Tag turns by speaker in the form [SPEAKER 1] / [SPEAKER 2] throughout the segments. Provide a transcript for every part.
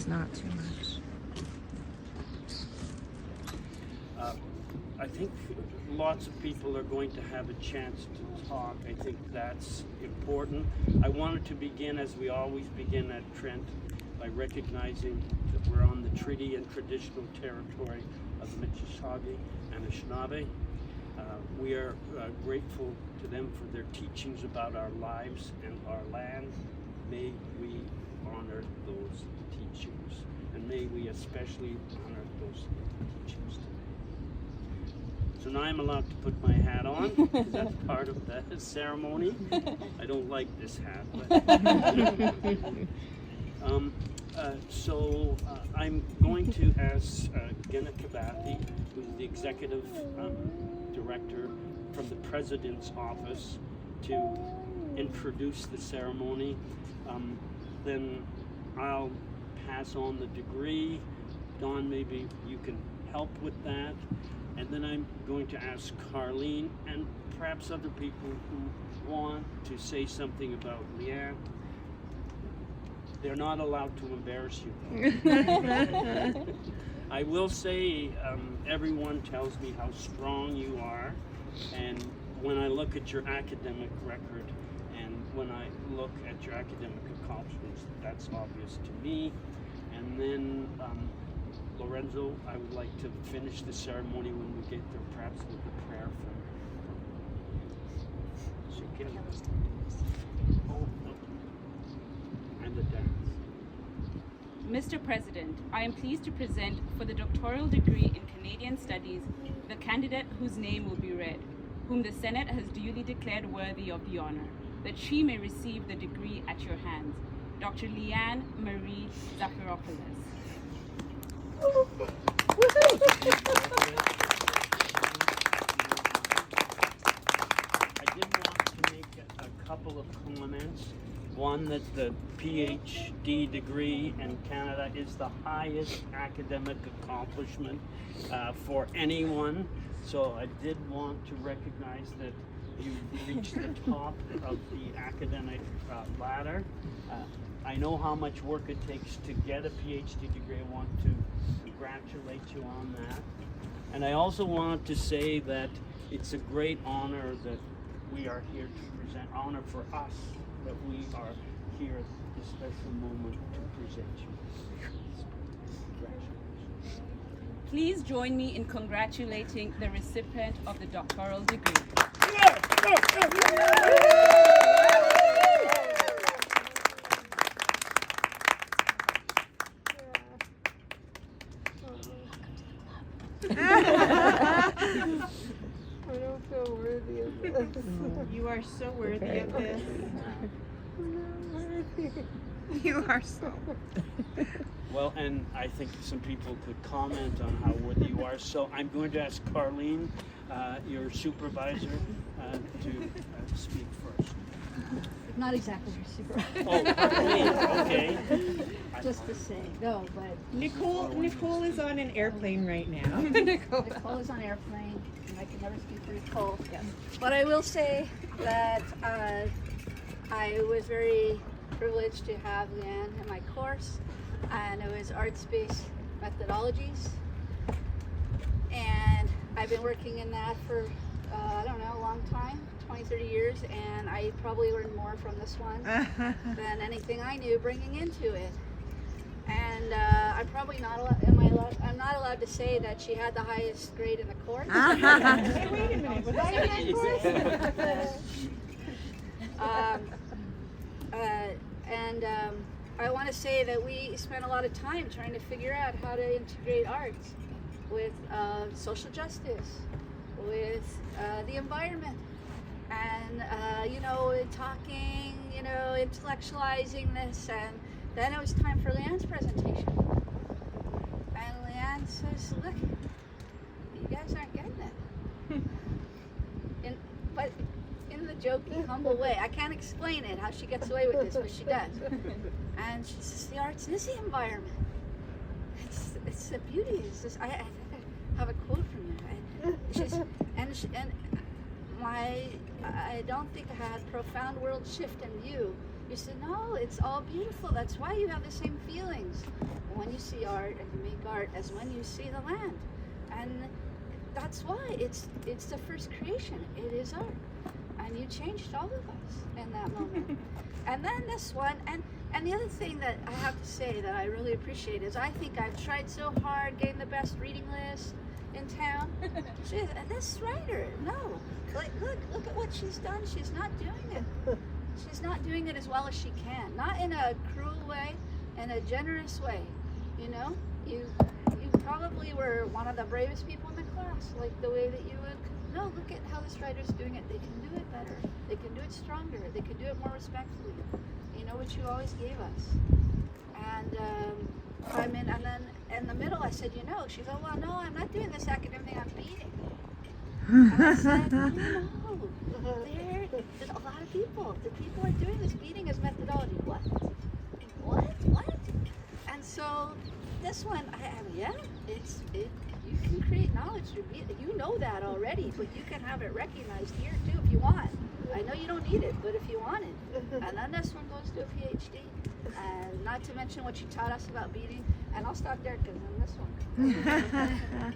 [SPEAKER 1] It's not too much.
[SPEAKER 2] I think lots of people are going to have a chance to talk. I think that's important. I wanted to begin, as we always begin at Trent, by recognizing that we're on the treaty and traditional territory of the Mississauga and Anishinaabe. We are grateful to them for their teachings about our lives and our land. May we honor those teachings, and may we especially honor those teachings today. So now I'm allowed to put my hat on, because that's part of the ceremony. I don't like this hat, but so I'm going to ask Gina Kabathi, who's the executive director from the President's office, to introduce the ceremony. Then I'll pass on the degree. Dawn, maybe you can help with that. And then I'm going to ask Carlene and perhaps other people who want to say something about Liane. They're not allowed to embarrass you. I will say, everyone tells me how strong you are, and when I look at your academic record and when I look at your academic accomplishments, that's obvious to me. And then Lorenzo, I would like to finish the ceremony when we get there, perhaps with a prayer from Shakira. And the dance.
[SPEAKER 3] Mr. President, I am pleased to present for the doctoral degree in Canadian Studies the candidate whose name will be read, whom the Senate has duly declared worthy of the honor, that she may receive the degree at your hands. Dr. Liane Marie Zafiropoulos.
[SPEAKER 2] I did want to make a couple of comments. One, that the PhD degree in Canada is the highest academic accomplishment for anyone. So I did want to recognize that you reached the top of the academic ladder. I know how much work it takes to get a PhD degree. I want to congratulate you on that. And I also want to say that it's a great honor that we are here to present, honor for us that we are here at this special moment to present you. Congratulations.
[SPEAKER 3] Please join me in congratulating the recipient of the doctoral degree.
[SPEAKER 4] I don't feel worthy of this.
[SPEAKER 1] You are so worthy of this.
[SPEAKER 4] I'm not worthy.
[SPEAKER 1] You are so.
[SPEAKER 2] Well, and I think some people could comment on how worthy you are. So I'm going to ask Carlene, your supervisor, to speak first.
[SPEAKER 5] Not exactly your supervisor.
[SPEAKER 2] Oh, Carlene, okay.
[SPEAKER 5] Just to say, no, but
[SPEAKER 1] Nicole is on an airplane right now.
[SPEAKER 5] Nicole is on airplane, and I can never speak for Nicole. Yes. But I will say that I was very privileged to have Liane in my course, and it was arts-based methodologies. And I've been working in that for, I don't know, a long time, 20, 30 years, and I probably learned more from this one than anything I knew bringing into it. And I'm probably not allowed, I'm not allowed to say that she had the highest grade in the course.
[SPEAKER 1] Hey, wait a minute, was I in that course?
[SPEAKER 5] I want to say that we spent a lot of time trying to figure out how to integrate arts with social justice, with the environment, and talking, intellectualizing this. And then it was time for Liane's presentation. And Liane says, "Look, you guys aren't getting it." But in the joking, humble way. I can't explain it, how she gets away with this, but she does. And she says, the arts is the environment. It's the beauty. It's just, I have a quote from you. I don't think I had profound world shift in view. You said, no, it's all beautiful. That's why you have the same feelings. when you see art and you make art as when you see the land. And that's why it's the first creation. It is art. And you changed all of us in that moment. And then this one, and the other thing that I have to say that I really appreciate is I think I've tried so hard getting the best reading list in town. This writer, no. Look at what she's done. She's not doing it. She's not doing it as well as she can. Not in a cruel way, in a generous way. You know, you probably were one of the bravest people in the class, like the way that you would. No, look at how this writer's doing it. They can do it better. They can do it stronger. They can do it more respectfully. You know, which you always gave us. And I mean, and then in the middle, I said, you know, she's like, well, no, I'm not doing this academic thing. I'm beating. And I said, no, there's a lot of people. The people are doing this beating as methodology. What? And so this one, you can create knowledge through beating. You know that already, but you can have it recognized here too if you want. I know you don't need it, but if you want it. And then this one goes to a PhD. And not to mention what you taught us about beating. And I'll stop there because I'm this one.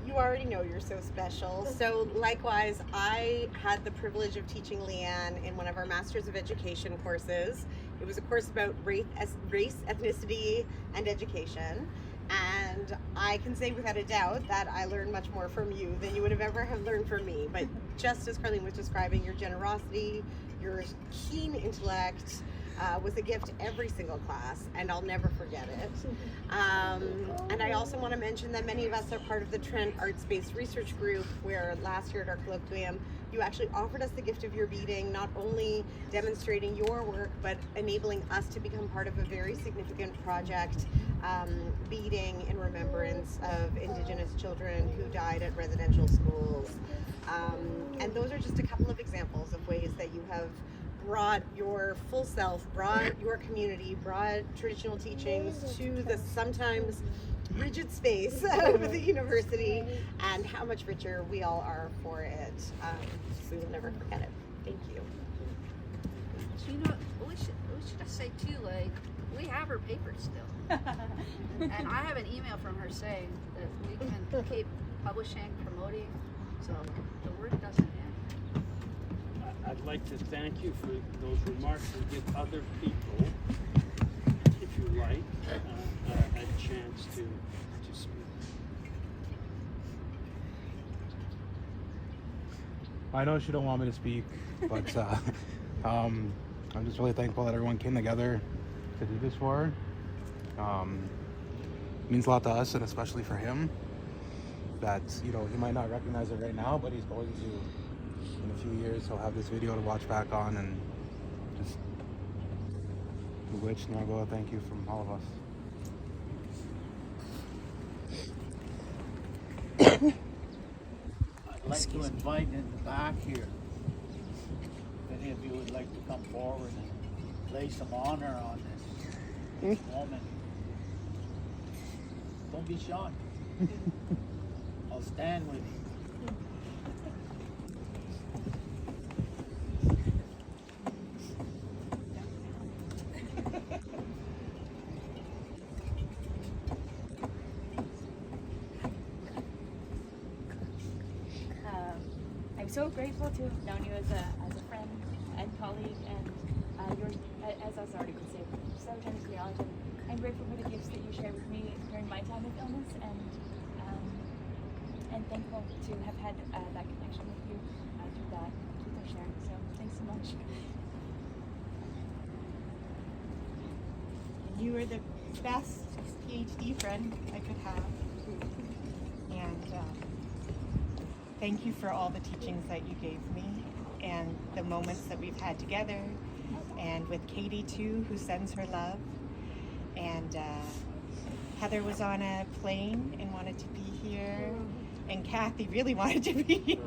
[SPEAKER 6] You already know you're so special. So likewise, I had the privilege of teaching Liane in one of our Masters of Education courses. It was a course about race, ethnicity, and education. And I can say without a doubt that I learned much more from you than you would have ever have learned from me. But just as Carlene was describing, your generosity, your keen intellect, was a gift every single class, and I'll never forget it. And I also want to mention that many of us are part of the Trent Arts-Based Research Group, where last year at our colloquium, you actually offered us the gift of your beading, not only demonstrating your work, but enabling us to become part of a very significant project, beading in remembrance of Indigenous children who died at residential schools. And those are just a couple of examples of ways that you have brought your full self, brought your community, brought traditional teachings to the sometimes rigid space of the university, and how much richer we all are for it. We will never forget it. Thank you.
[SPEAKER 5] So, you know, we should just say too, like, we have her papers still. And I have an email from her saying that we can keep publishing, promoting, so the work doesn't end.
[SPEAKER 2] I'd like to thank you for those remarks and give other people, if you like, a chance to speak.
[SPEAKER 7] I know she don't want me to speak, but I'm just really thankful that everyone came together to do this for her. It means a lot to us, and especially for him, that, you know, he might not recognize it right now, but he's going to. In a few years, he'll have this video to watch back on, and just which Nargo, thank you from all of us.
[SPEAKER 8] I'd like to invite in the back here, if any of you would like to come forward and lay some honor on this woman. Don't be shy. I'll stand with you.
[SPEAKER 9] I'm so grateful to have known you as a friend and colleague, and you're, as I was already been saying, so technically knowledge. I'm grateful for the gifts that you shared with me during my time of illness, and thankful to have had that connection with you through that, through the sharing. So thanks so much.
[SPEAKER 1] You were the best PhD friend I could have. And thank you for all the teachings that you gave me and the moments that we've had together. And with Katie too, who sends her love. And Heather was on a plane and wanted to be here. And Kathy really wanted to be here,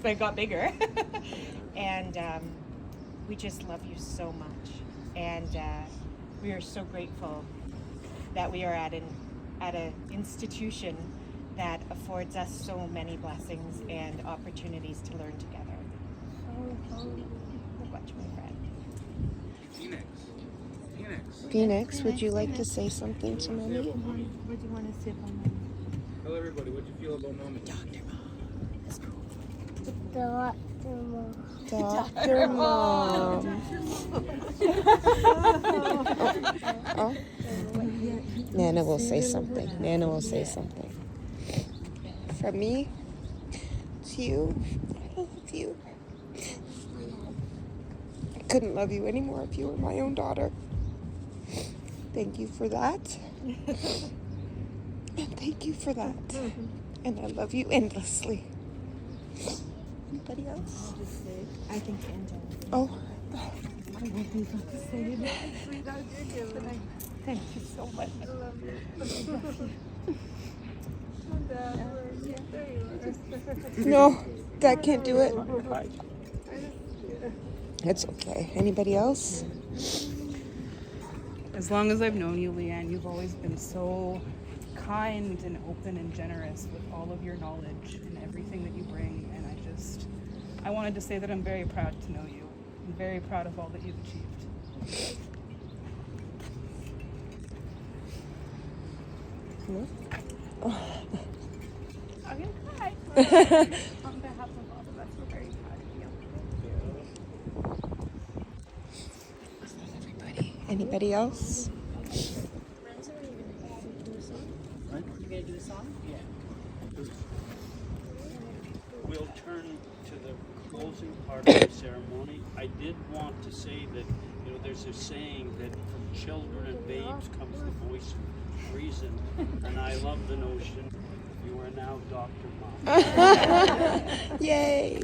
[SPEAKER 1] but it got bigger. And we just love you so much. And we are so grateful that we are at an institution that affords us so many blessings and opportunities to learn together. So much, my friend.
[SPEAKER 7] Phoenix.
[SPEAKER 4] Phoenix, would you like to say something to Mommy?
[SPEAKER 1] What do you want to say about Mommy?
[SPEAKER 7] Tell everybody what you feel about Mommy.
[SPEAKER 4] Dr. Mom. Oh. Nana will say something. Nana will say something. From me to you, I love you. I couldn't love you anymore if you were my own daughter. Thank you for that. And thank you for that. And I love you endlessly. Anybody else?
[SPEAKER 1] I think Angela.
[SPEAKER 4] Oh.
[SPEAKER 1] I won't be able to say it. Thank you so much. I love you.
[SPEAKER 4] No, Dad can't do it. It's okay. Anybody else?
[SPEAKER 10] As long as I've known you, Liane, you've always been so kind and open and generous with all of your knowledge and everything that you bring. And I wanted to say that I'm very proud to know you. I'm very proud of all that you've achieved.
[SPEAKER 9] I'm gonna cry. On behalf of all of us, we're very proud of you.
[SPEAKER 4] Everybody. Anybody else?
[SPEAKER 3] You gonna do a song?
[SPEAKER 2] Yeah. We'll turn to the closing part of the ceremony. I did want to say that, there's a saying that from children and babes comes the voice of reason, and I love the notion you are now Dr. Mom.
[SPEAKER 4] Yay!